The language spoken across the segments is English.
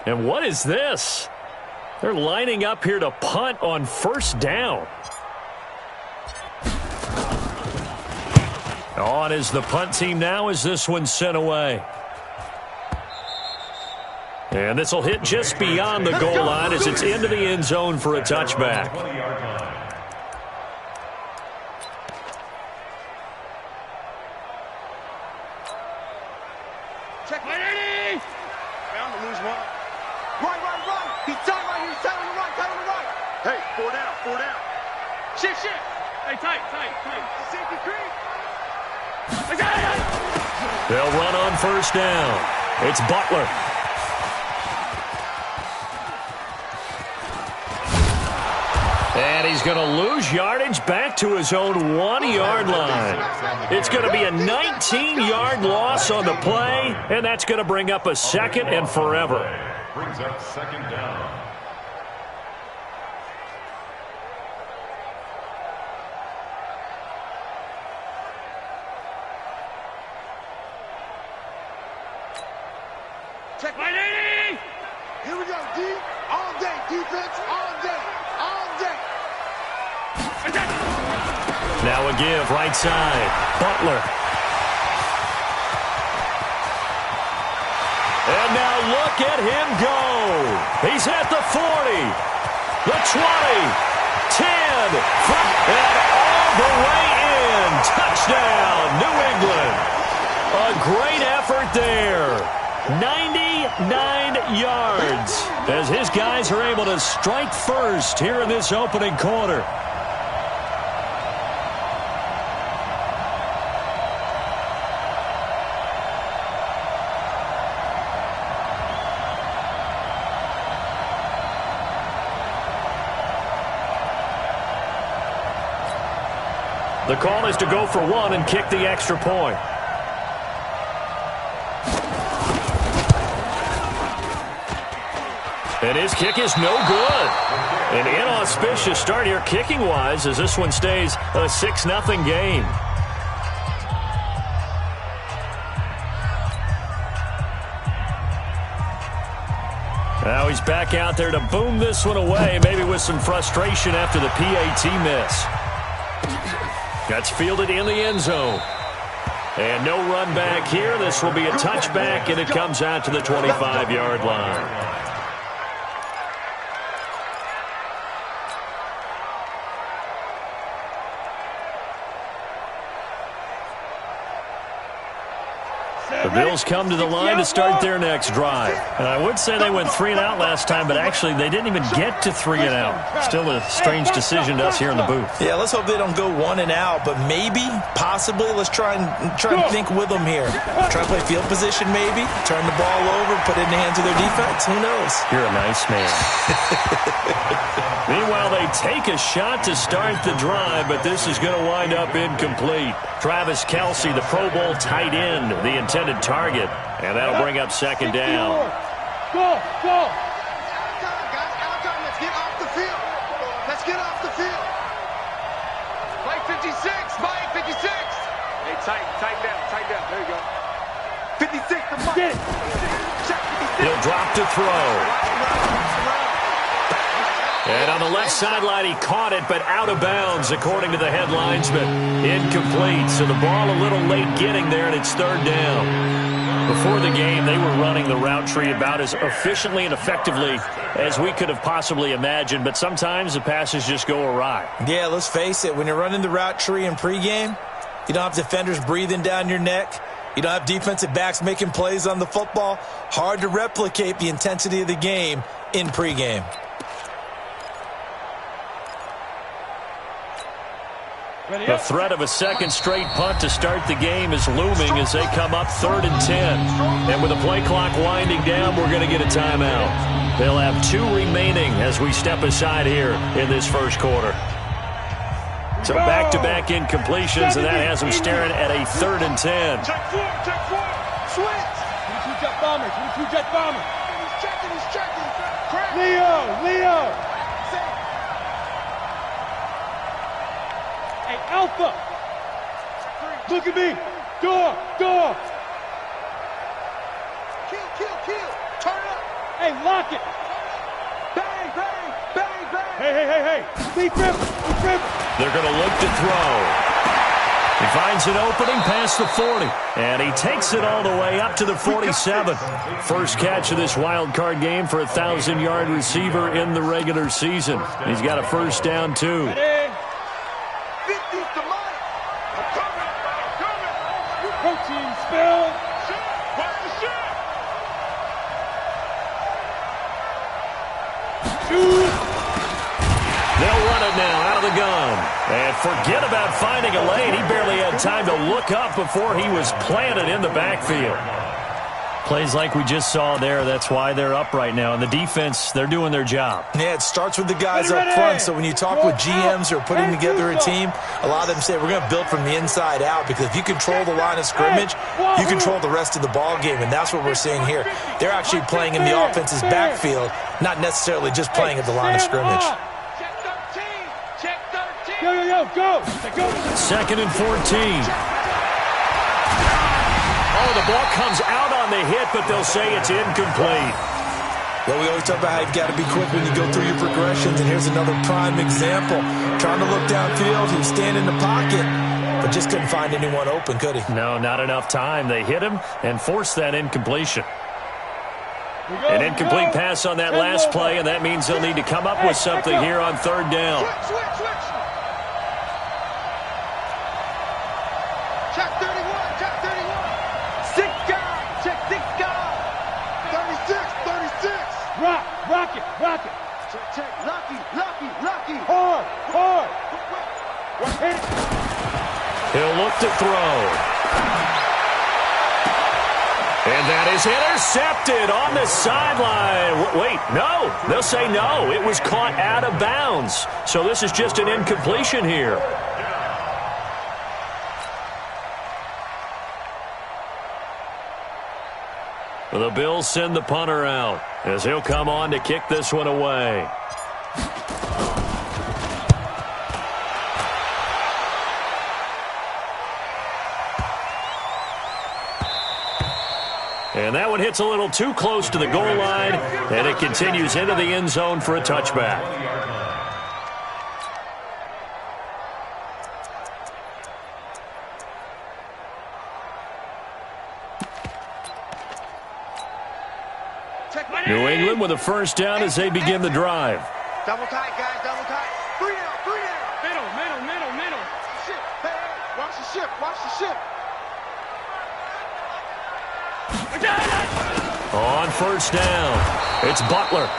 And what is this? They're lining up here to punt on first down. On is the punt team now as this one's sent away. And this will hit just beyond the goal line as it's into the end zone for a touchback. Check my 80! Bound to lose one. Right. He's tight right here. He's tight on the right. Hey, four down. Shift. Hey, tight. Safety creep. They'll run on first down. It's Butler. And he's going to lose yardage back to his own 1-yard line. It's going to be a 19-yard loss on the play, and that's going to bring up a second and forever. Brings up second down. Check my 80! Here we go, D. All day. Defense, all day. Now a give, right side. Butler. And now look at him go. He's at the 40, the 20, 10, and all the way in. Touchdown, New England. A great effort there. 99 yards as his guys are able to strike first here in this opening quarter. The call is to go for one and kick the extra point. And his kick is no good. An inauspicious start here kicking-wise as this one stays a 6-0 game. Now he's back out there to boom this one away, maybe with some frustration after the PAT miss. That's fielded in the end zone. And no run back here. This will be a touchback, and it comes out to the 25-yard line. The Bills come to the line to start their next drive. And I would say they went 3 and out last time, but actually they didn't even get to 3 and out. Still a strange decision to us here in the booth. Yeah, let's hope they don't go 1 and out, but maybe, possibly, let's try and think with them here. Try to play field position maybe, turn the ball over, put it in the hands of their defense. Who knows? You're a nice man. Meanwhile, they take a shot to start the drive, but this is going to wind up incomplete. Travis Kelce, the Pro Bowl tight end, the intended target, and that'll bring up second down. Go! Out time. Let's get off the field. Mike 56. Hey, tight down. There you go. 56 to Mike. He'll drop to throw. And on the left sideline, he caught it, but out of bounds, according to the head linesman. Incomplete, so the ball a little late getting there, and it's third down. Before the game, they were running the route tree about as efficiently and effectively as we could have possibly imagined, but sometimes the passes just go awry. Yeah, let's face it, when you're running the route tree in pregame, you don't have defenders breathing down your neck. You don't have defensive backs making plays on the football. Hard to replicate the intensity of the game in pregame. The threat of a second straight punt to start the game is looming as they come up 3rd and 10. And with the play clock winding down, we're going to get a timeout. They'll have 2 remaining as we step aside here in this first quarter. So back-to-back incompletions, and that has them staring at a 3rd and 10. Check four. Switch. 22 jet bomber. He's checking. Leo. Hey, Alpha. Look at me. Door. Kill. Turn up. Hey, lock it. Bang, bang, bang, bang. Hey. Deep rip. They're going to look to throw. He finds an opening past the 40, and he takes it all the way up to the 47. First catch of this wild card game for a 1,000-yard receiver in the regular season. He's got a first down, too. Protein spill. They'll run it now out of the gun. And forget about finding a lane. He barely had time to look up before he was planted in the backfield. Plays like we just saw there. That's why they're up right now. And the defense, they're doing their job. Yeah, it starts with the guys up front. So when you talk with GMs who are putting together a team, a lot of them say we're going to build from the inside out, because if you control the line of scrimmage, you control the rest of the ball game, and that's what we're seeing here. They're actually playing in the offense's backfield, not necessarily just playing at the line of scrimmage. Go. Second and 14. Oh, the ball comes out on the hit, but they'll say it's incomplete. Well, we always talk about how you've got to be quick when you go through your progressions, and here's another prime example. Trying to look downfield, he was standing in the pocket, but just couldn't find anyone open, could he? No, not enough time. They hit him and forced that incompletion. An incomplete pass on that last play, and that means they'll need to come up with something here on third down. Switch. Check 31. Check 6 guys. 36. Rock it. Check. Lucky. Hard. Hit it. He'll look to throw. And that is intercepted on the sideline. Wait, no. They'll say no. It was caught out of bounds. So this is just an incompletion here. The Bills send the punter out as he'll come on to kick this one away. And that one hits a little too close to the goal line, and it continues into the end zone for a touchback. New England with a first down as they begin the drive. Double tight, guys, double tight. Three down. Middle. Ship. Hey, watch the ship. On first down, it's Butler.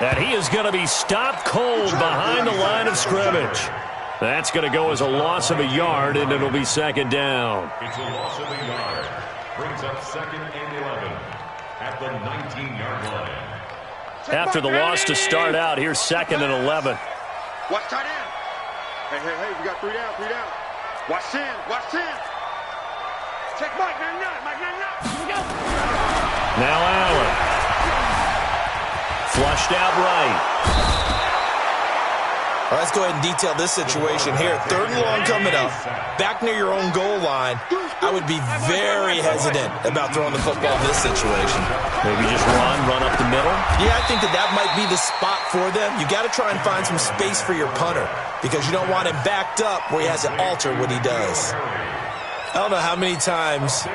And he is going to be stopped cold behind the line of scrimmage. That's going to go as a loss of a yard, and it'll be second down. It's a loss of a yard. Brings up second and 11 at the 19-yard line. After the loss to start out, here's second and 11. Watch tight end. Hey, we got three down. Watch 10. Check Mike 99. Here we go. Now Allen. Flushed out right. All right, let's go ahead and detail this situation here. Third and long coming up, back near your own goal line. I would be very hesitant about throwing the football in this situation. Maybe just run up the middle? Yeah, I think that might be the spot for them. You got to try and find some space for your punter, because you don't want him backed up where he has to alter what he does. I don't know how many times,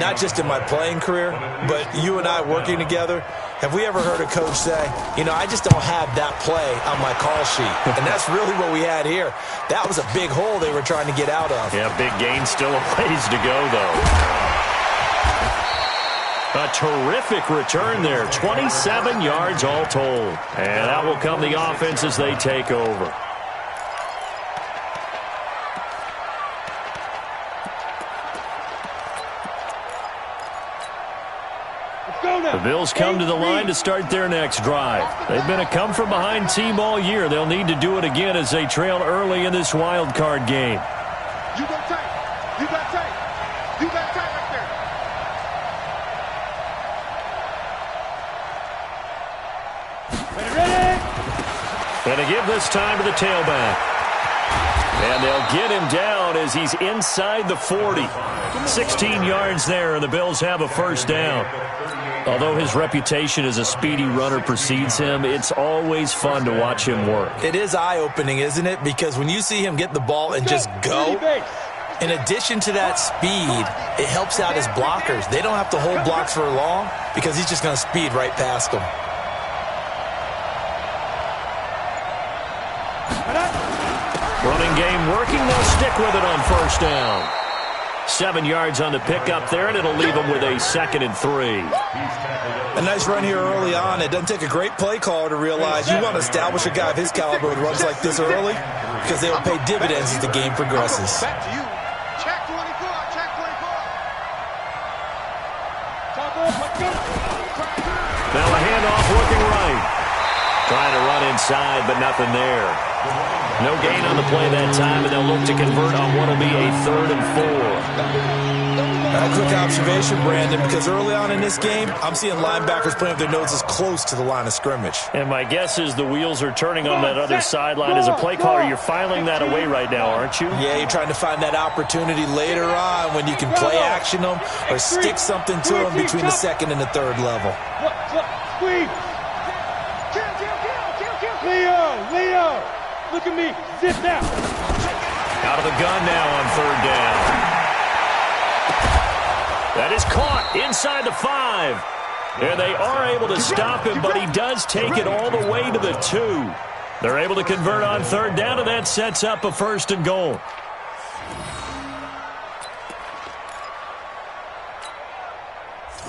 not just in my playing career, but you and I working together, have we ever heard a coach say, I just don't have that play on my call sheet. And that's really what we had here. That was a big hole they were trying to get out of. Yeah, big gain, still a ways to go, though. A terrific return there, 27 yards all told. And out will come the offense as they take over. The Bills come to the line to start their next drive. They've been a come-from-behind team all year. They'll need to do it again as they trail early in this wild card game. You got tight. You got tight right there. Ready? And to give this time to the tailback. And they'll get him down as he's inside the 40. 16 yards there, and the Bills have a first down. Although his reputation as a speedy runner precedes him, it's always fun to watch him work. It is eye-opening, isn't it? Because when you see him get the ball and just go, in addition to that speed, it helps out his blockers. They don't have to hold blocks for long because he's just going to speed right past them. Running game working. They'll stick with it on first down. 7 yards on the pickup there, and it'll leave them with a 2nd and 3. A nice run here early on. It doesn't take a great play caller to realize you want to establish a guy of his caliber with runs like this early because they will pay dividends as the game progresses. Back to you. Check 24. Check 24. Now a handoff working right. Trying to run inside, but nothing there. No gain on the play that time, and they'll look to convert on what will be a 3rd and 4. A quick observation, Brandon, because early on in this game, I'm seeing linebackers playing with their noses close to the line of scrimmage. And my guess is the wheels are turning on that other sideline. As a play caller, you're filing that away right now, aren't you? Yeah, you're trying to find that opportunity later on when you can play action them or stick something to them between the 2nd and the 3rd level. Leo! Look at me. Zip now. Out of the gun now on 3rd down. That is caught inside the 5. And they are able to stop him, but he does take it all the way to the 2. They're able to convert on 3rd down, and that sets up a 1st and goal.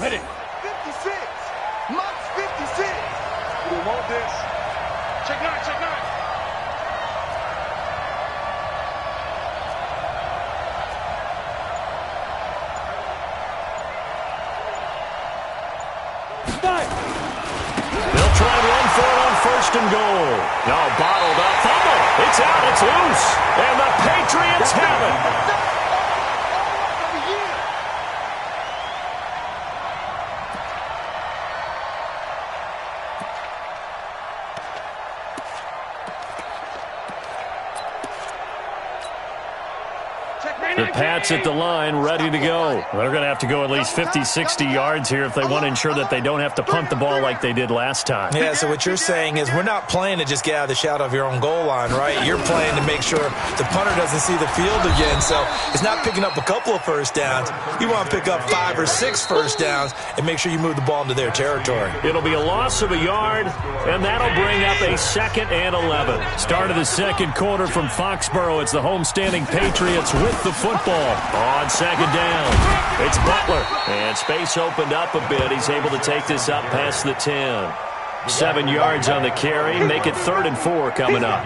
Ready. 56. Max 56. We want this. Check 9, check 9. They'll try and run for it on 1st and goal. No, bottled up. Fumble. It's out. It's loose. And the Patriots have it. The Pats at the line, ready to go. They're going to have to go at least 50, 60 yards here if they want to ensure that they don't have to punt the ball like they did last time. Yeah, so what you're saying is we're not playing to just get out of the shadow of your own goal line, right? You're playing to make sure the punter doesn't see the field again. So it's not picking up a couple of first downs. You want to pick up 5 or 6 first downs and make sure you move the ball into their territory. It'll be a loss of a yard, and that'll bring up a 2nd and 11. Start of the 2nd quarter from Foxborough. It's the homestanding Patriots with the football. On 2nd down, it's Butler. And space opened up a bit. He's able to take this up past the 10. 7 yards on the carry. Make it 3rd and 4 coming up.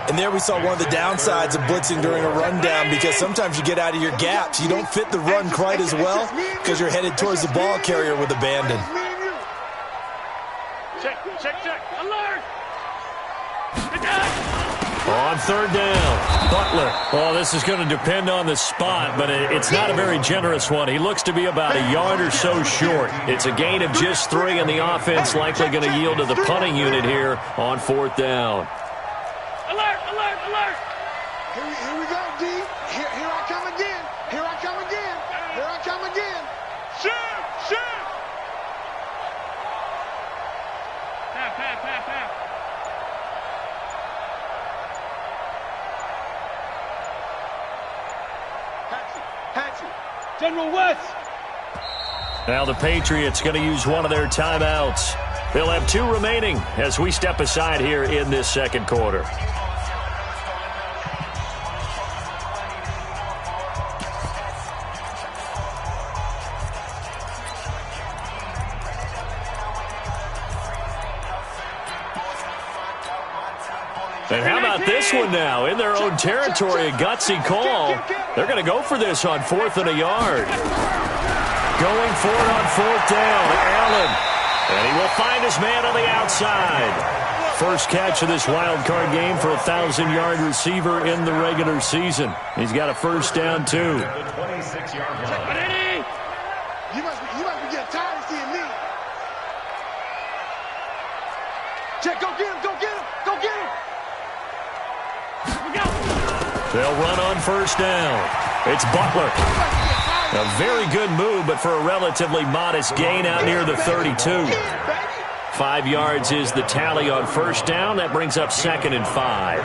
And there we saw one of the downsides of blitzing during a rundown because sometimes you get out of your gaps. You don't fit the run quite as well because you're headed towards the ball carrier with abandon. Check. Alert! On 3rd down, Butler. Oh, this is going to depend on the spot, but it's not a very generous one. He looks to be about a yard or so short. It's a gain of just 3, and the offense likely going to yield to the punting unit here on 4th down. Alert! Here we go, D. Here I come again. Shoot! Pat. Patsy. General West. Now the Patriots going to use one of their timeouts. They'll have 2 remaining as we step aside here in this 2nd quarter. And how about this one now? In their own territory, a gutsy call. They're going to go for this on 4th and a yard. Going for it on 4th down, Allen. And he will find his man on the outside. First catch of this wild card game for a 1,000-yard receiver in the regular season. He's got a first down, too. The 26-yard line. You must be getting tired of seeing me. Check, go get him. They'll run on first down. It's Butler. A very good move, but for a relatively modest gain out near the 32. 5 yards is the tally on first down. That brings up 2nd and 5.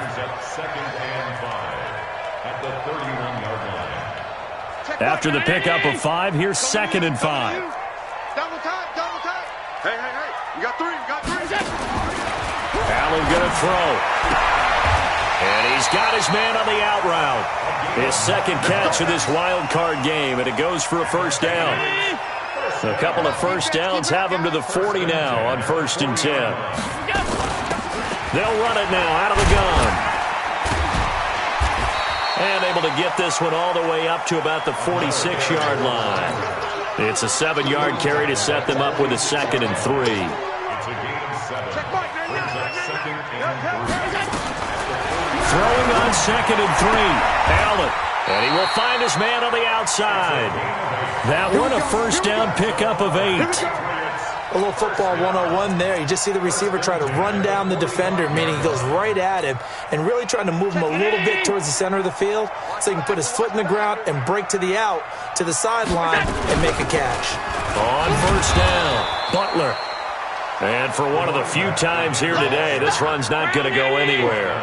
After the pickup of 5, here's 2nd and 5. Double time, double time. Hey, hey, hey. You got 3, you got 3. Allen going to throw. And he's got his man on the out route. His second catch of this wild card game, and it goes for a first down. A couple of first downs have him to the 40 now on 1st and 10. They'll run it now out of the gun. And able to get this one all the way up to about the 46-yard line. It's a 7-yard carry to set them up with a 2nd and 3. It's a gain of 7. Brings up 2nd and 3. Throwing on 2nd and 3. Allen. And he will find his man on the outside. That one a first down pickup of 8. A little football 101 there. You just see the receiver try to run down the defender, meaning he goes right at him and really trying to move him a little bit towards the center of the field so he can put his foot in the ground and break to the out, to the sideline, and make a catch. On first down, Butler. And for one of the few times here today, this run's not going to go anywhere.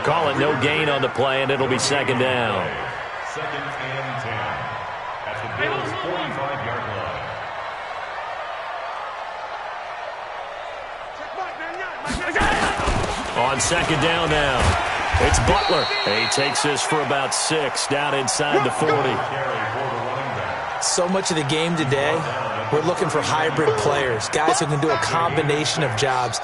Call it no gain on the play, and it'll be 2nd down. 2nd and 10. At the Bills' 45-yard line. On 2nd down now, it's Butler. He takes this for about 6 down inside the 40. So much of the game today, we're looking for hybrid players, guys who can do a combination of jobs.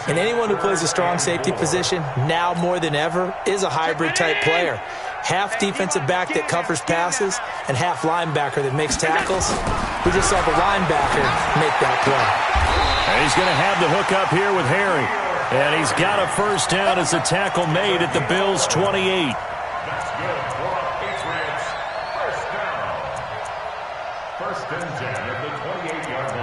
And anyone who plays a strong safety position, now more than ever, is a hybrid-type player. Half defensive back that covers passes and half linebacker that makes tackles. We just saw the linebacker make that play. And he's going to have the hook up here with Harry. And he's got a first down as a tackle made at the Bills' 28. That's good for a Patriots first down. 1st and 10 at the 28-yard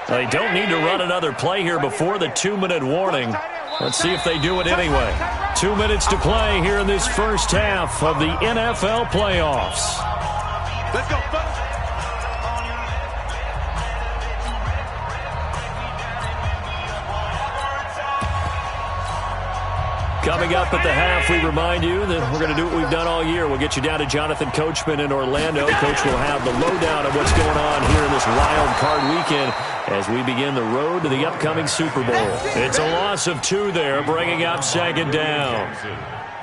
line. They don't need to run another play here before the 2-minute warning. Let's see if they do it anyway. 2 minutes to play here in this first half of the NFL playoffs. Let's go, fellas. Coming up at the half, we remind you that we're going to do what we've done all year. We'll get you down to Jonathan Coachman in Orlando. Coach will have the lowdown of what's going on here in this wild card weekend as we begin the road to the upcoming Super Bowl. It's a loss of 2 there, bringing up 2nd down.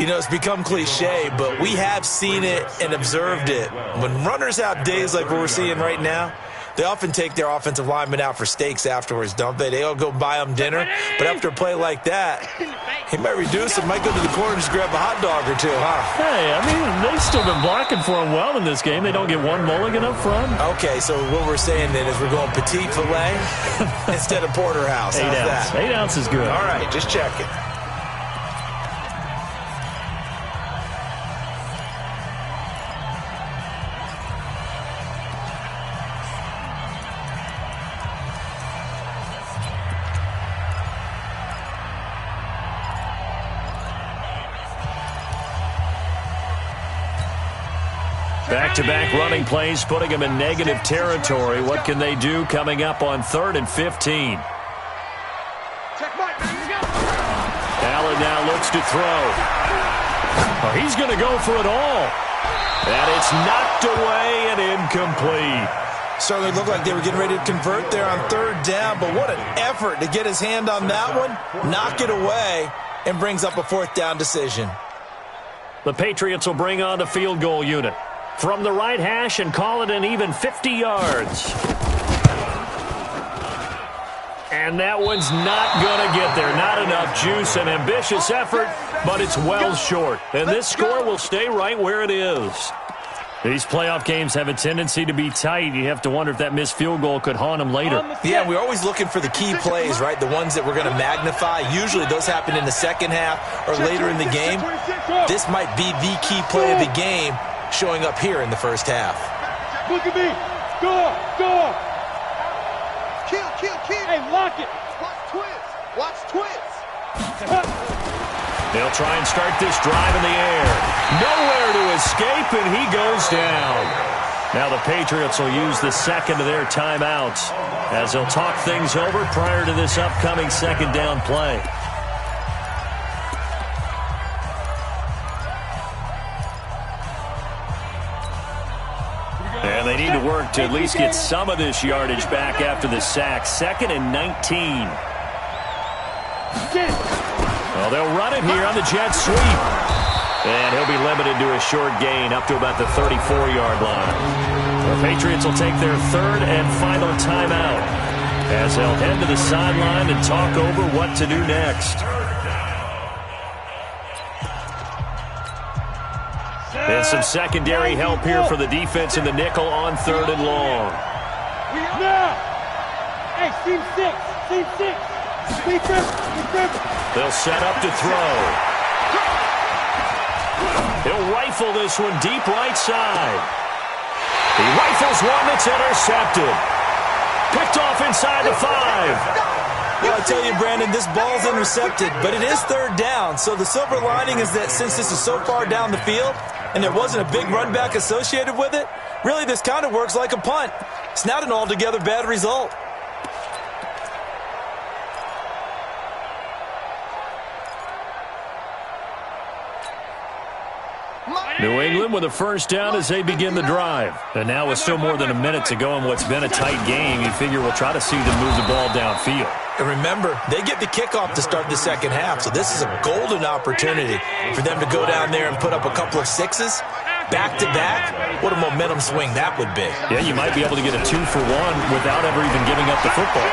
You know, it's become cliche, but we have seen it and observed it. When runners have days like what we're seeing right now, they often take their offensive linemen out for steaks afterwards, don't they? They all go buy them dinner. But after a play like that, he might reduce it, might go to the corner and just grab a hot dog or 2, huh? Hey, I mean, they've still been blocking for him well in this game. They don't get one mulligan up front. Okay, so what we're saying then is we're going petite filet instead of porterhouse. 8 How's ounce. that? 8 ounce is good. All right, just checking. Back-to-back running plays, putting them in negative territory. What can they do coming up on 3rd and 15? Allen now looks to throw. Oh, he's going to go for it all. And it's knocked away and incomplete. Certainly looked like they were getting ready to convert there on 3rd down, but what an effort to get his hand on that one, knock it away, and brings up a 4th down decision. The Patriots will bring on the field goal unit from the right hash and call it an even 50 yards. And that one's not going to get there. Not enough juice. An ambitious effort, but it's well short. And this score will stay right where it is. These playoff games have a tendency to be tight. You have to wonder if that missed field goal could haunt them later. Yeah, we're always looking for the key plays, right? The ones that we're going to magnify. Usually those happen in the second half or later in the game. This might be the key play of the game showing up here in the first half. Look at me. Score. Kill. Hey, lock it. Watch twist. They'll try and start this drive in the air. Nowhere to escape, and he goes down. Now the Patriots will use the second of their timeouts as they'll talk things over prior to this upcoming second down play. And they need to work to at least get some of this yardage back after the sack. 2nd and 19. Well, they'll run it here on the jet sweep. And he'll be limited to a short gain up to about the 34-yard line. The Patriots will take their third and final timeout as they'll head to the sideline and talk over what to do next. And some secondary help here for the defense in the nickel on 3rd and long. Hey, team 6, team 6. They'll set up to throw. He'll rifle this one deep right side. He rifles one that's intercepted. Picked off inside the 5. Well, I tell you, Brandon, this ball's intercepted, but it is 3rd down. So the silver lining is that since this is so far down the field and there wasn't a big run back associated with it, really this kind of works like a punt. It's not an altogether bad result. New England with a first down as they begin the drive. And now with still more than a minute to go in what's been a tight game, you figure we'll try to see them move the ball downfield. And remember, they get the kickoff to start the second half, so this is a golden opportunity for them to go down there and put up a couple of 6s back-to-back. What a momentum swing that would be. Yeah, you might be able to get a 2-for-1 without ever even giving up the football.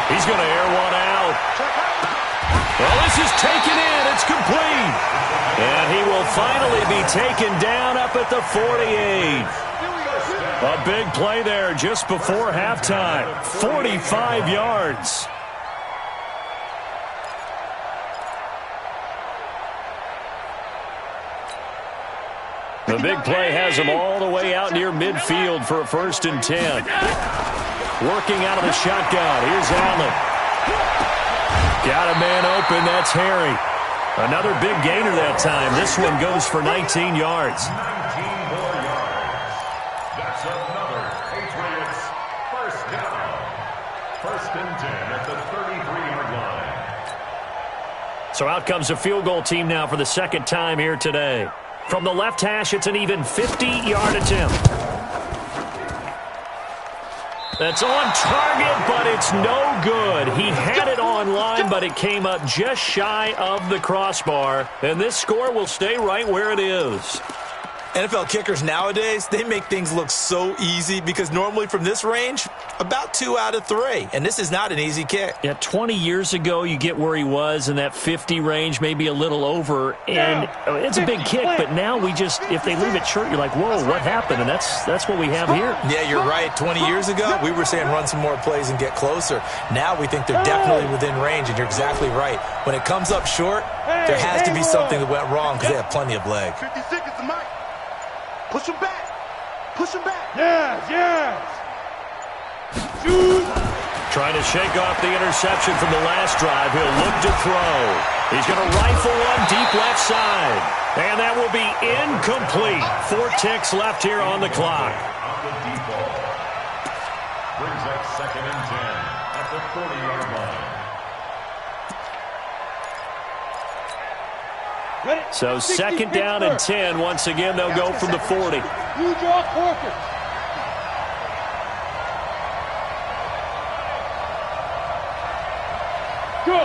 He's going to air one out. Well, this is taken in. It's complete. And he will finally be taken down up at the 48. A big play there just before halftime. 45 yards. The big play has him all the way out near midfield for a 1st and 10. Working out of the shotgun. Here's Allen. Got a man open. That's Harry. Another big gainer that time. This one goes for 19 yards. 19 more yards. That's another Patriots first down. 1st and 10 at the 33-yard line. So out comes a field goal team now for the second time here today. From the left hash, it's an even 50-yard attempt. That's on target, but it's no good. He had it on line, but it came up just shy of the crossbar. And this score will stay right where it is. NFL kickers nowadays, they make things look so easy because normally from this range, about 2 out of 3. And this is not an easy kick. Yeah, 20 years ago, you get where he was in that 50 range, maybe a little over. And it's a big kick, but now we just, if they leave it short, you're like, whoa, what happened? And that's what we have here. Yeah, you're right. 20 years ago, we were saying run some more plays and get closer. Now we think they're definitely within range, and you're exactly right. When it comes up short, there has to be something that went wrong because they have plenty of leg. 50 seconds to Mike. Push him back. Push him back. Yes. Shoot. Trying to shake off the interception from the last drive. He'll look to throw. He's going to rifle one deep left side. And that will be incomplete. 4 ticks left here on the clock. On the deep ball. Brings up 2nd and 10 at the 40-yard line. So 2nd down and 10. Once again, they'll go from the 40. You draw Corker. Go.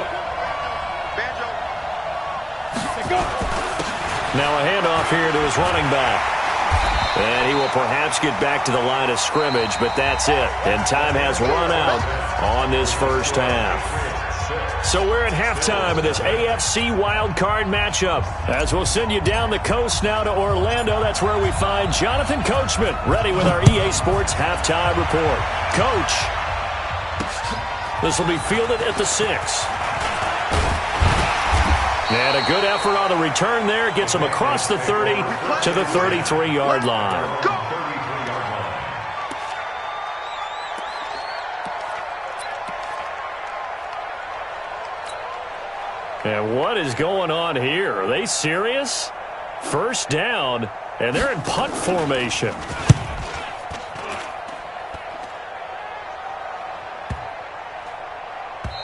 Banjo. Go. Now a handoff here to his running back. And he will perhaps get back to the line of scrimmage, but that's it. And time has run out on this first half. So we're at halftime of this AFC wildcard matchup. As we'll send you down the coast now to Orlando, that's where we find Jonathan Coachman, ready with our EA Sports halftime report. Coach, this will be fielded at the 6. And a good effort on the return there. Gets him across the 30 to the 33-yard line. And what is going on here? Are they serious? First down, and they're in punt formation.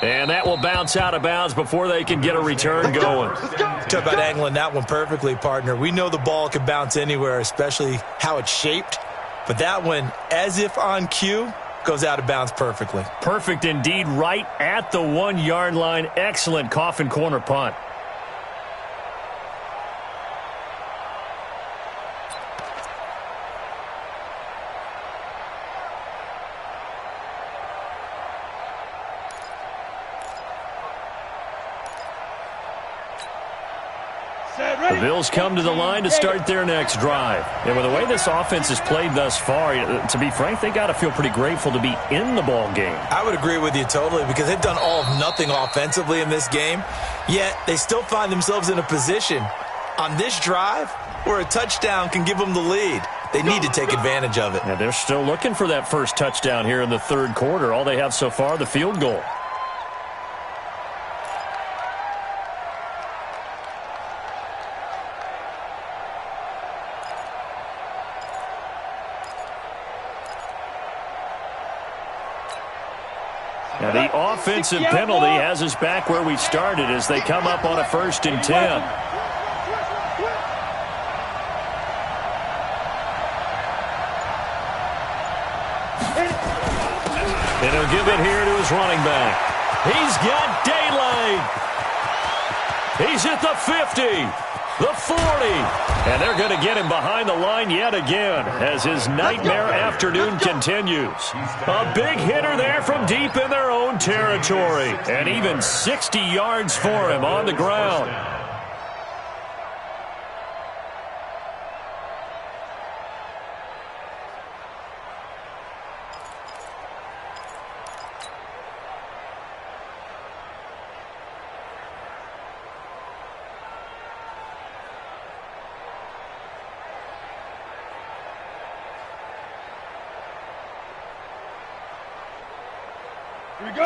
And that will bounce out of bounds before they can get a return going. Talk about angling that one perfectly, partner. We know the ball can bounce anywhere, especially how it's shaped. But that one, as if on cue, goes out of bounds perfectly. Perfect indeed, right at the 1-yard line. Excellent coffin corner punt. The Bills come to the line to start their next drive. And with the way this offense has played thus far, to be frank, they got to feel pretty grateful to be in the ball game. I would agree with you totally because they've done all of nothing offensively in this game, yet they still find themselves in a position on this drive where a touchdown can give them the lead. They need to take advantage of it. And they're still looking for that first touchdown here in the third quarter. All they have so far, the field goal. Now the offensive penalty has us back where we started as they come up on a 1st and 10. And he'll give it here to his running back. He's got daylight. He's at the 50. The 40, and they're going to get him behind the line yet again as his nightmare afternoon continues. A big hitter there from deep in their own territory, and even 60 yards for him on the ground.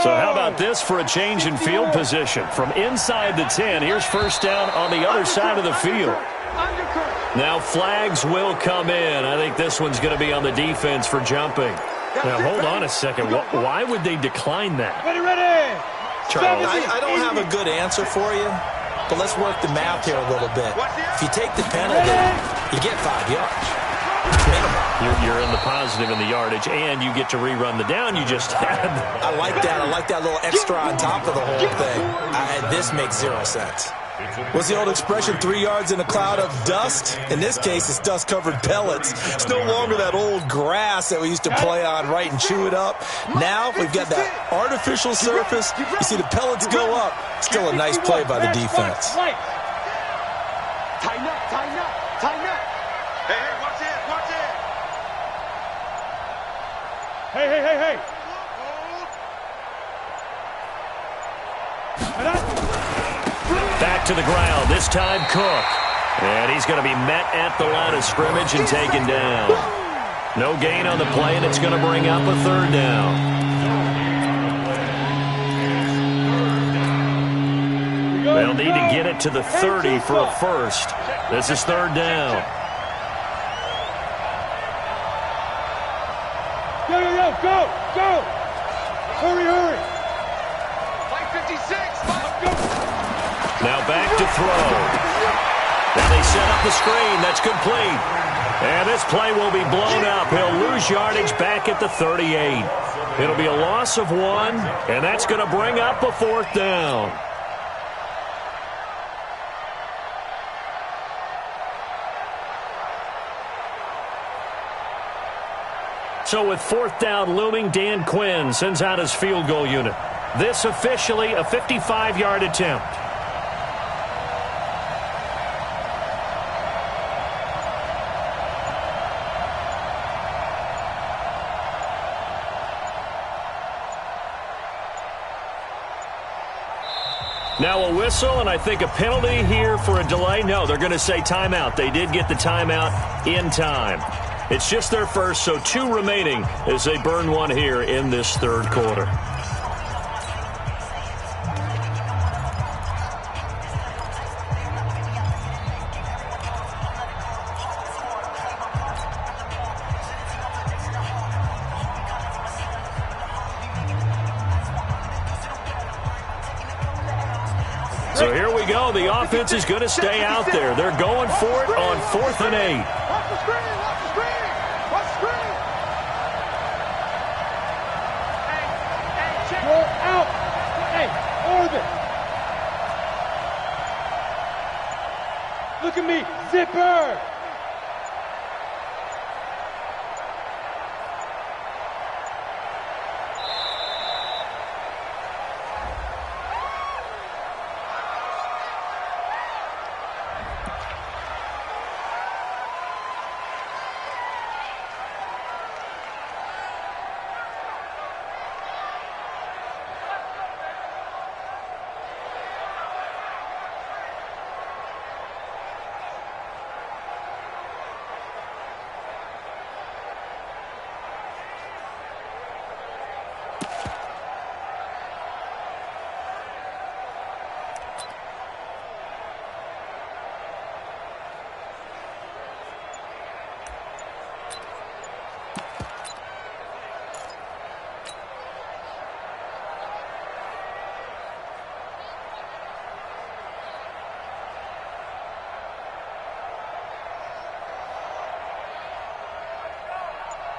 So how about this for a change in field position? From inside the 10, here's first down on the other side of the field. Now flags will come in. I think this one's going to be on the defense for jumping. Now hold on a second. Why would they decline that? Charles, I don't have a good answer for you, but let's work the math here a little bit. If you take the penalty, you get 5 yards. You're in the positive in the yardage, and you get to rerun the down you just had. I like that. I like that little extra on top of the whole thing. This makes 0 sense. What's the old expression, 3 yards in a cloud of dust? In this case, it's dust-covered pellets. It's no longer that old grass that we used to play on, right, and chew it up. Now we've got that artificial surface. You see the pellets go up. Still a nice play by the defense. Tighten up, tighten up, tighten up. Hey, watch it, watch it. Hey. Back to the ground, this time Cook. And he's going to be met at the line of scrimmage and taken down. No gain on the play, and it's going to bring up a 3rd down. They'll need to get it to the 30 for a first. This is 3rd down. Go! Hurry! 5:56. Now back to throw. Now they set up the screen. That's complete. And this play will be blown up. He'll lose yardage back at the 38. It'll be a loss of 1, and that's going to bring up a 4th down. So with 4th down looming, Dan Quinn sends out his field goal unit. This officially a 55-yard attempt. Now a whistle, and I think a penalty here for a delay. No, they're going to say timeout. They did get the timeout in time. It's just their first, so 2 remaining as they burn 1 here in this 3rd quarter. So here we go. The offense is going to stay out there. They're going for it on 4th and 8. Watch the screen. Watch the screen. Watch the screen. Hey, check. Go out. Hey, orbit. Look at me. Zipper.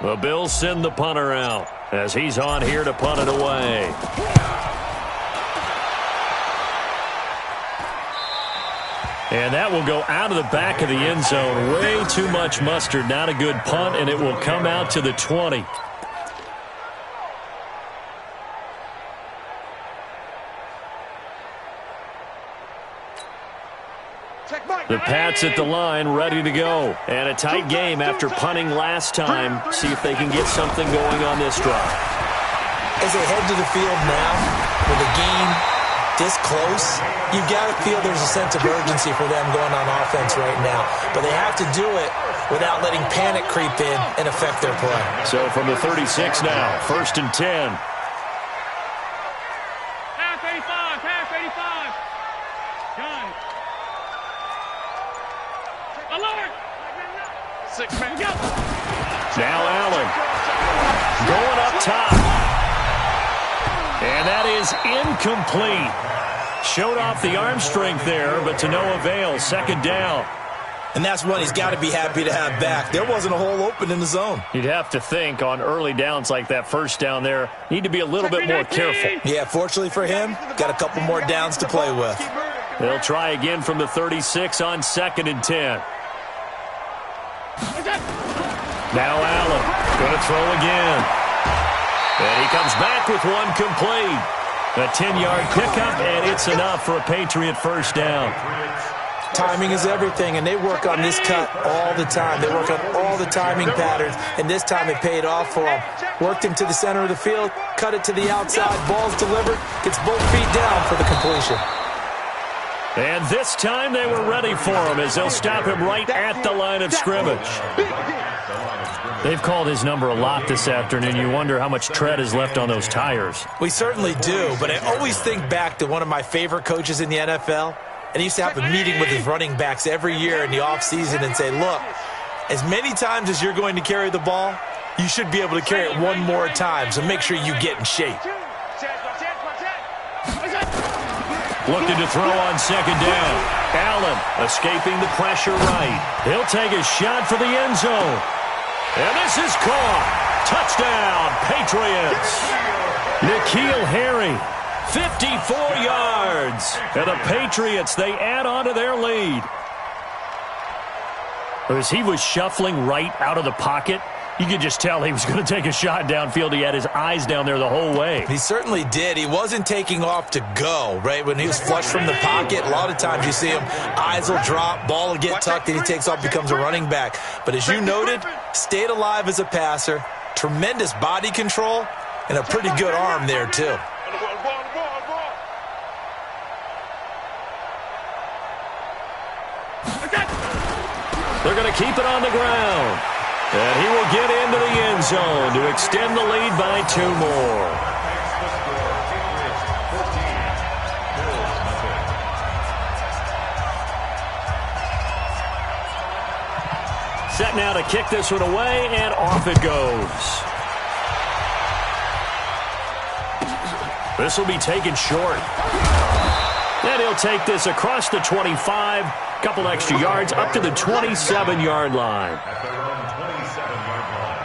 The Bills send the punter out as he's on here to punt it away. And that will go out of the back of the end zone. Way too much mustard. Not a good punt, and it will come out to the 20. The Pats at the line, ready to go. And a tight game after punting last time. See if they can get something going on this drive. As they head to the field now, with a game this close, you've got to feel there's a sense of urgency for them going on offense right now. But they have to do it without letting panic creep in and affect their play. So from the 36 now, 1st and 10. Half 85, half 85. Gun. Alert! 6 man. Go. Now Allen going up top. And that is incomplete. Showed off the arm strength there, but to no avail. 2nd down. And that's one he's got to be happy to have back. There wasn't a hole open in the zone. You'd have to think on early downs like that 1st down there, need to be a little bit more careful. Yeah, fortunately for him, got a couple more downs to play with. They'll try again from the 36 on 2nd and 10. Now Allen going to throw again. And he comes back with one complete. A 10-yard pickup, and it's enough for a Patriot 1st down. Timing is everything, and they work on this cut all the time. They work on all the timing patterns, and this time it paid off for them. Worked him to the center of the field, cut it to the outside, ball's delivered, gets both feet down for the completion. And this time they were ready for him as they'll stop him right at the line of scrimmage. They've called his number a lot this afternoon. You wonder how much tread is left on those tires. We certainly do, but I always think back to one of my favorite coaches in the NFL, and he used to have a meeting with his running backs every year in the offseason and say, look, as many times as you're going to carry the ball, you should be able to carry it one more time, so make sure you get in shape. Looking to throw on 2nd down. Allen escaping the pressure right. He'll take a shot for the end zone. And this is caught. Touchdown, Patriots. N'Keal Harry, 54 yards. And the Patriots, they add on to their lead. As he was shuffling right out of the pocket, you could just tell he was going to take a shot downfield. He had his eyes down there the whole way. He certainly did. He wasn't taking off to go, right? When he was flush from the pocket, a lot of times you see him, eyes will drop, ball will get tucked, and he takes off, becomes a running back. But as you noted, stayed alive as a passer, tremendous body control, and a pretty good arm there, too. They're going to keep it on the ground. And he will get into the end zone to extend the lead by 2 more. Set now to kick this one away, and off it goes. This will be taken short. And he'll take this across the 25, couple extra yards up to the 27-yard line. At their own 27-yard line.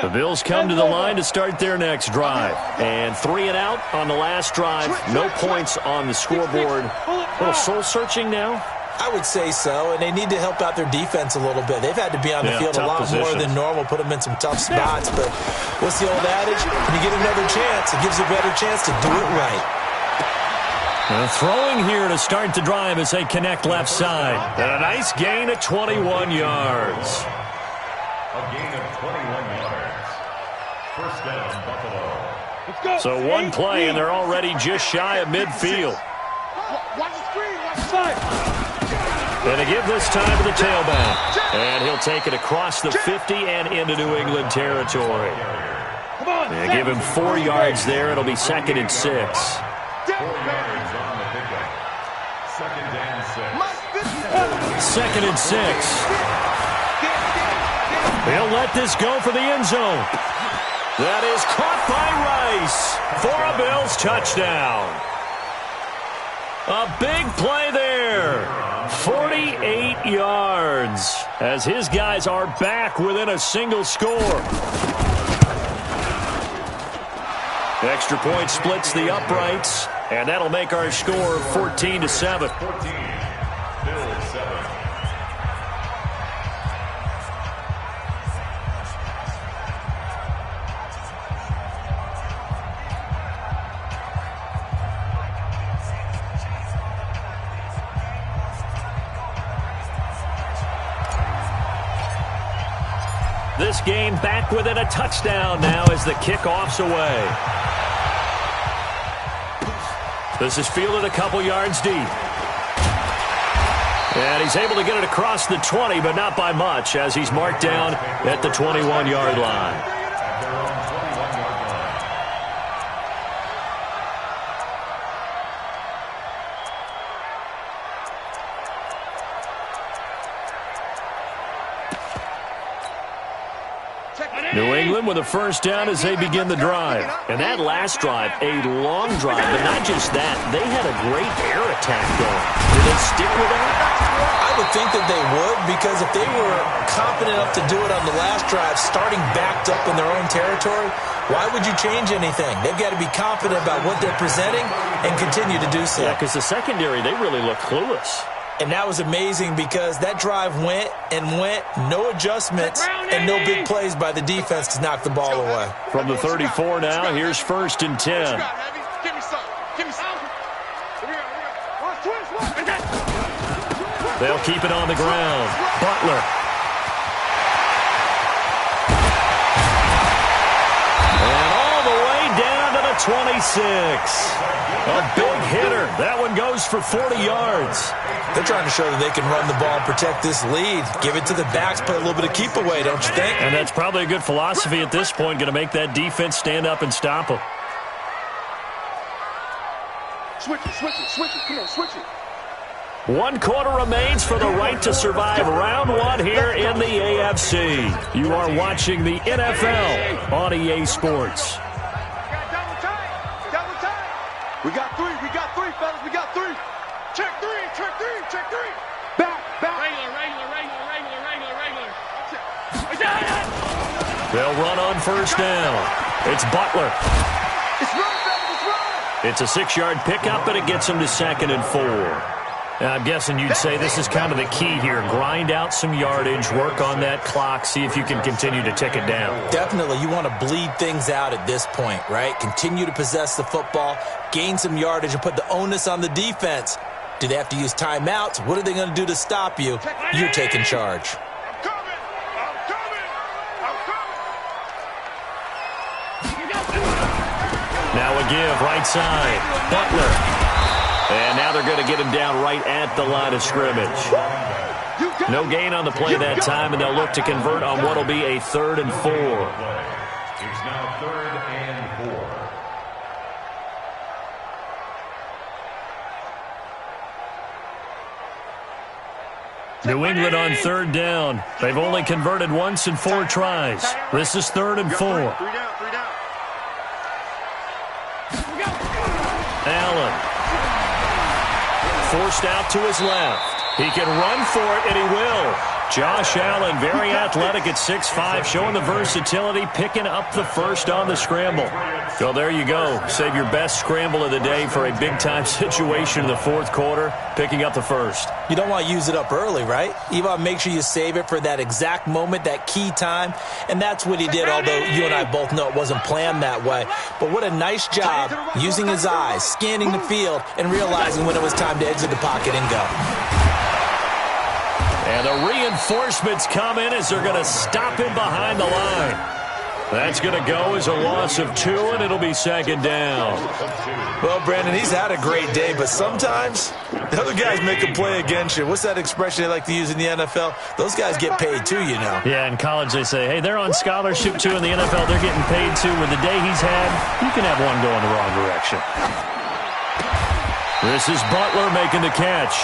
The Bills come to the line to start their next drive. And 3 and out on the last drive. No points on the scoreboard. A little soul-searching now? I would say so, and they need to help out their defense a little bit. They've had to be on the field a lot more than normal, put them in some tough spots. But what's the old adage? When you get another chance, it gives you a better chance to do it right. Throwing here to start the drive as they connect left side. And a nice gain at 21 yards. A gain of 21 yards. First down, Buffalo. So one play, and they're already just shy of midfield. Watch the screen. Watch the side. And a give this time to the tailback. And he'll take it across the 50 and into New England territory. And give him 4 yards there. It'll be 2nd and 6. 4 yards on the pickup. 2nd and 6. 2nd and 6. They'll let this go for the end zone. That is caught by Rice for a Bills touchdown. A big play there. 48 yards as his guys are back within a single score. Extra point splits the uprights, and that'll make our score 14-7. 14. Bills 7. This game back within a touchdown now as the kickoff's away. This is fielded a couple yards deep. And he's able to get it across the 20, but not by much, as he's marked down at the 21-yard line. New England with a first down as they begin the drive. And that last drive, a long drive, but not just that. They had a great air attack going. Did they stick with that? I would think that they would, because if they were confident enough to do it on the last drive, starting backed up in their own territory, why would you change anything? They've got to be confident about what they're presenting and continue to do so. Yeah, because the secondary, they really look clueless. And that was amazing because that drive went and went, no adjustments, and no big plays by the defense to knock the ball away. From the 34 now, here's 1st and 10. Give me some. Give me some. They'll keep it on the ground. Butler. And all the way down to the 26. A big hitter. That one goes for 40 yards. They're trying to show that they can run the ball and protect this lead. Give it to the backs, play a little bit of keep away, don't you think? And that's probably a good philosophy at this point, going to make that defense stand up and stop them. Switch it. Come on, switch it. 1 quarter remains for the right to survive round 1 here in the AFC. You are watching the NFL on EA Sports. Double time. We got three, fellas. We got 3. Check 3. Back. Regular. They'll run on first down. It's Butler. It's run, fellas. It's run. It's a 6-yard pickup, and it gets him to 2nd and 4. Now, I'm guessing you'd say this is kind of the key here. Grind out some yardage, work on that clock, see if you can continue to tick it down. Definitely. You want to bleed things out at this point, right? Continue to possess the football, gain some yardage, and put the onus on the defense. Do they have to use timeouts? What are they going to do to stop you? You're taking charge. I'm coming. Now a give, right side. Butler. And now they're going to get him down right at the line of scrimmage. No gain on the play that time, and they'll look to convert on what will be a 3rd and 4. It's now 3rd and 4. New England on third down. They've only converted once in 4 tries. This is 3rd and 4. Allen. Forced out to his left. He can run for it, and he will. Josh Allen, very athletic at 6'5", showing the versatility, picking up the first on the scramble. So there you go. Save your best scramble of the day for a big-time situation in the 4th quarter, picking up the first. You don't want to use it up early, right? You want to make sure you save it for that exact moment, that key time, and that's what he did, although you and I both know it wasn't planned that way. But what a nice job using his eyes, scanning the field, and realizing when it was time to exit the pocket and go. And the reinforcements come in as they're going to stop him behind the line. That's going to go as a loss of 2, and it'll be 2nd down. Well, Brandon, he's had a great day, but sometimes the other guys make a play against you. What's that expression they like to use in the NFL? Those guys get paid too, you know. Yeah, in college they say, hey, they're on scholarship too. In the NFL, they're getting paid too. With the day he's had, you can have one go in the wrong direction. This is Butler making the catch.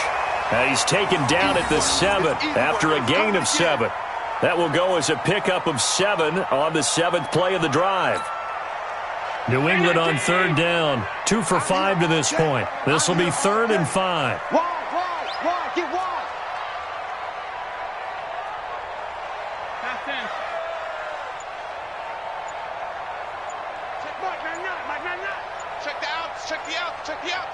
He's taken down at the 7 after a gain of 7. That will go as a pickup of 7 on the 7th play of the drive. New England on 3rd down. 2 for 5 to this point. This will be 3rd and 5. Wide, get wide. Pass 10. Check Mike, man. Check the outs, check the outs.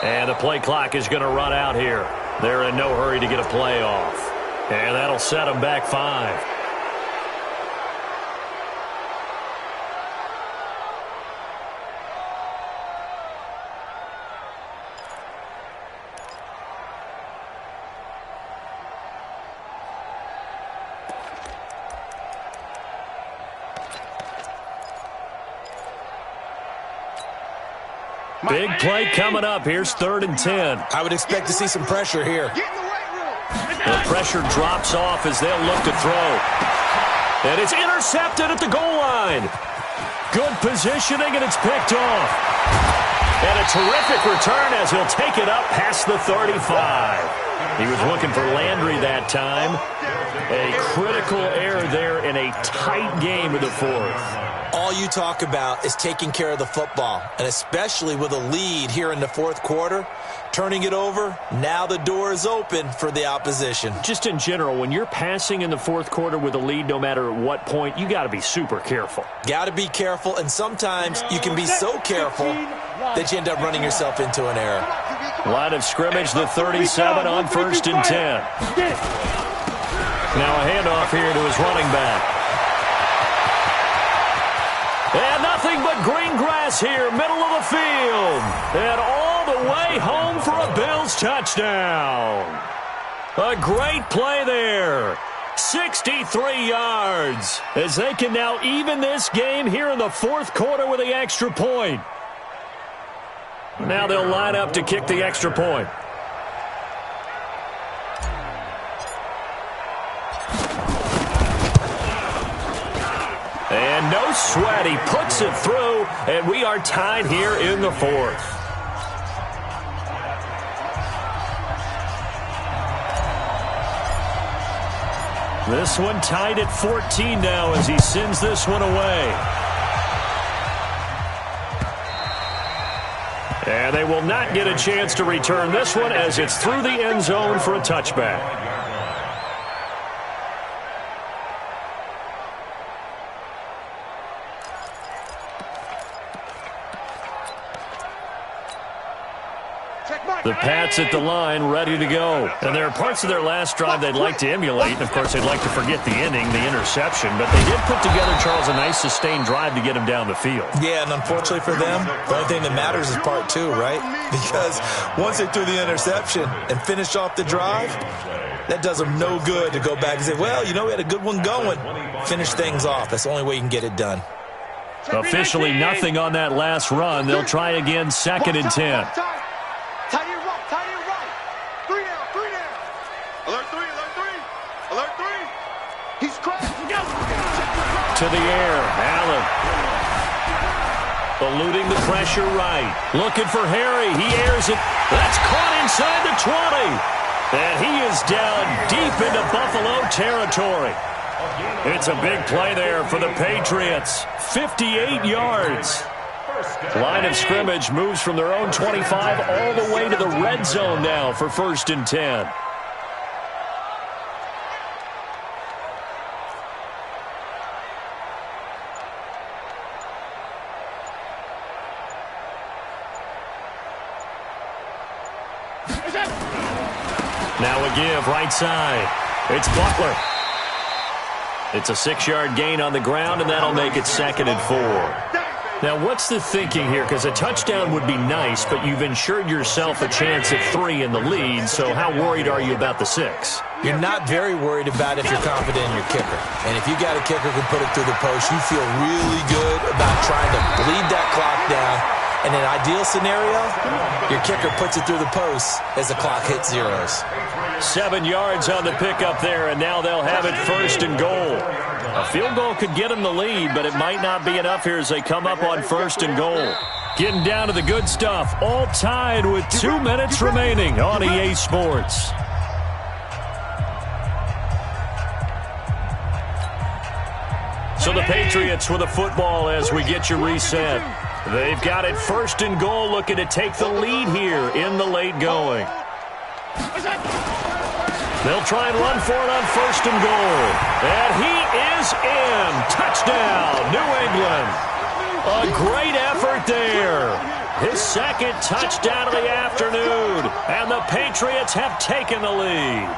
And the play clock is going to run out here. They're in no hurry to get a play off. And that'll set them back 5. Big play coming up. Here's 3rd and 10. I would expect to see some pressure here. The pressure drops off as they'll look to throw. And it's intercepted at the goal line. Good positioning, and it's picked off. And a terrific return as he'll take it up past the 35. He was looking for Landry that time. A critical error there in a tight game of the 4th. All you talk about is taking care of the football, and especially with a lead here in the 4th quarter, turning it over, now the door is open for the opposition. Just in general, when you're passing in the 4th quarter with a lead, no matter at what point, you got to be super careful. Got to be careful, and sometimes you can be so careful that you end up running yourself into an error. Line of scrimmage, the 37 on 1st and 10. Now a handoff here to his running back. And nothing but green grass here, middle of the field. And all the way home for a Bills touchdown. A great play there. 63 yards as they can now even this game here in the 4th quarter with the extra point. Now they'll line up to kick the extra point. And no sweat, he puts it through, and we are tied here in the 4th. This one tied at 14 now as he sends this one away. And they will not get a chance to return this one as it's through the end zone for a touchback. The Pats at the line, ready to go. And there are parts of their last drive they'd like to emulate. And, of course, they'd like to forget the ending, the interception. But they did put together, Charles, a nice sustained drive to get him down the field. Yeah, and unfortunately for them, the only thing that matters is part 2, right? Because once they threw the interception and finished off the drive, that does them no good to go back and say, well, you know, we had a good one going. Finish things off. That's the only way you can get it done. Officially nothing on that last run. They'll try again, 2nd and 10. Tight end right. 3 down. Alert 3. He's crashed. To the air, Allen. Eluding the pressure right. Looking for Harry. He airs it. That's caught inside the 20. And he is down deep into Buffalo territory. It's a big play there for the Patriots. 58 yards. Line of scrimmage moves from their own 25 all the way to the red zone now for 1st and 10. Now a give right side. It's Butler. It's a 6-yard gain on the ground, and that'll make it 2nd and 4. Now, what's the thinking here? Because a touchdown would be nice, but you've ensured yourself a chance at 3 in the lead, so how worried are you about the 6? You're not very worried about if you're confident in your kicker. And if you got a kicker who can put it through the post, you feel really good about trying to bleed that clock down. In an ideal scenario, your kicker puts it through the post as the clock hits zeros. 7 yards on the pickup there, and now they'll have it 1st and goal. A field goal could get them the lead, but it might not be enough here as they come up on 1st and goal. Getting down to the good stuff, all tied with 2 minutes remaining on EA Sports. So the Patriots with a football as we get you reset. They've got it 1st and goal, looking to take the lead here in the late going. They'll try and run for it on 1st and goal. And he is in. Touchdown, New England. A great effort there. His 2nd touchdown of the afternoon. And the Patriots have taken the lead.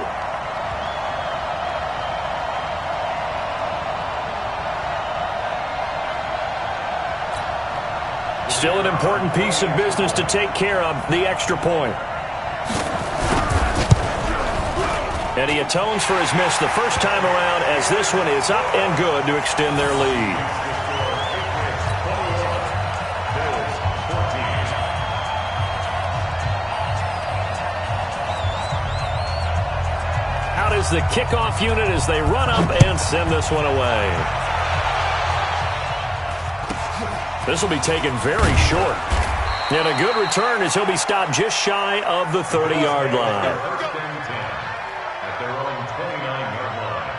Still an important piece of business to take care of, the extra point. And he atones for his miss the first time around as this one is up and good to extend their lead. Out is the kickoff unit as they run up and send this one away. This will be taken very short. And a good return as he'll be stopped just shy of the 30-yard line. At their own 29-yard line.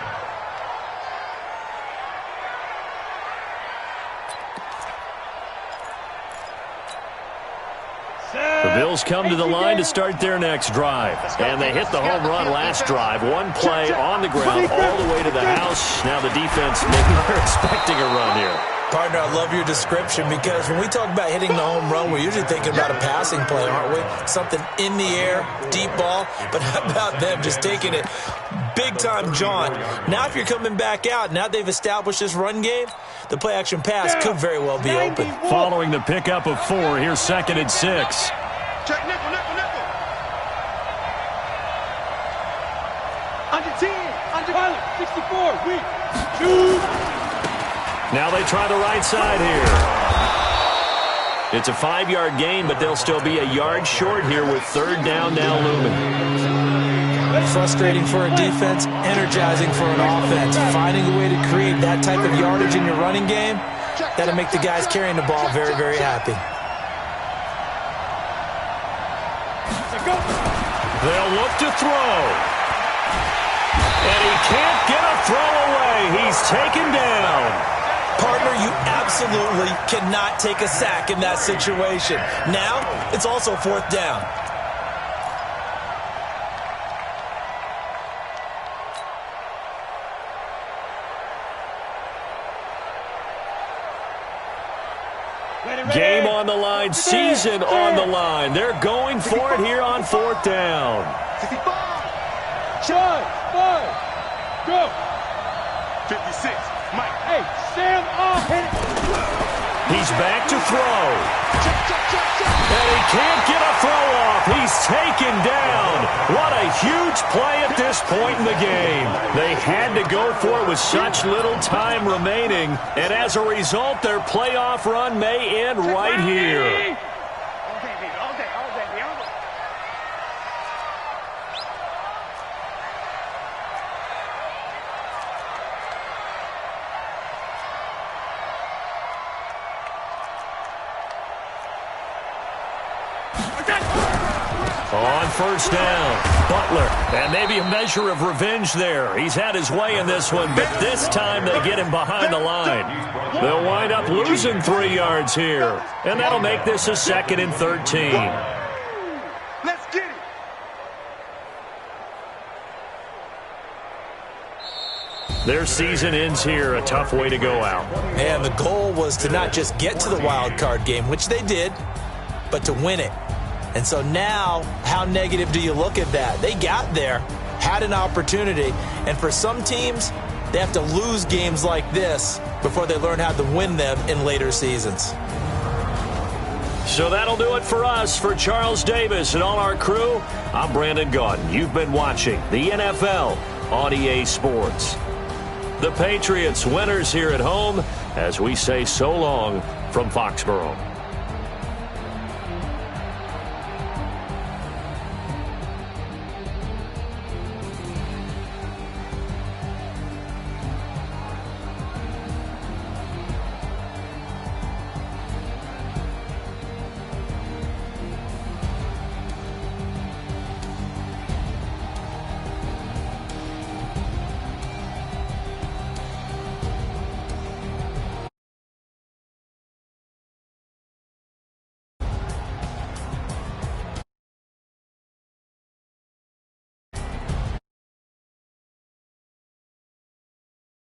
The Bills come to the line to start their next drive. And they hit the home run last drive. One play on the ground all the way to the house. Now the defense maybe they're expecting a run here. Partner, I love your description because when we talk about hitting the home run, we're usually thinking about a passing play, aren't we? Something in the air, deep ball. But how about them just taking it big-time jaunt? Now if you're coming back out, now they've established this run game, the play-action pass could very well be open. Following the pickup of 4, here's 2nd and 6. Check nickel, nickel, nickel. Under 10, under 64, weak. Shoot. Now they try the right side here. It's a 5-yard gain, but they'll still be a yard short here with 3rd down now looming. Frustrating for a defense, energizing for an offense. Finding a way to create that type of yardage in your running game, that'll make the guys carrying the ball very, very happy. They'll look to throw. And he can't get a throw away. He's taken down. Partner, you absolutely cannot take a sack in that situation. Now, it's also 4th down. Game on the line, season on the line. They're going for it here on 4th down. 65. Charge. 5. Go. 56. Mike. Hey, Sam off. He's back to throw. And he can't get a throw off. He's taken down. What a huge play at this point in the game. They had to go for it with such little time remaining. And as a result, their playoff run may end right here. On first down, Butler. And maybe a measure of revenge there. He's had his way in this one, but this time they get him behind the line. They'll wind up losing 3 yards here. And that'll make this a 2nd and 13. Let's get it. Their season ends here. A tough way to go out. And the goal was to not just get to the wild card game, which they did, but to win it. And so now, how negative do you look at that? They got there, had an opportunity, and for some teams, they have to lose games like this before they learn how to win them in later seasons. So that'll do it for us. For Charles Davis and all our crew, I'm Brandon Gaudin. You've been watching the NFL on EA Sports. The Patriots winners here at home as we say so long from Foxborough.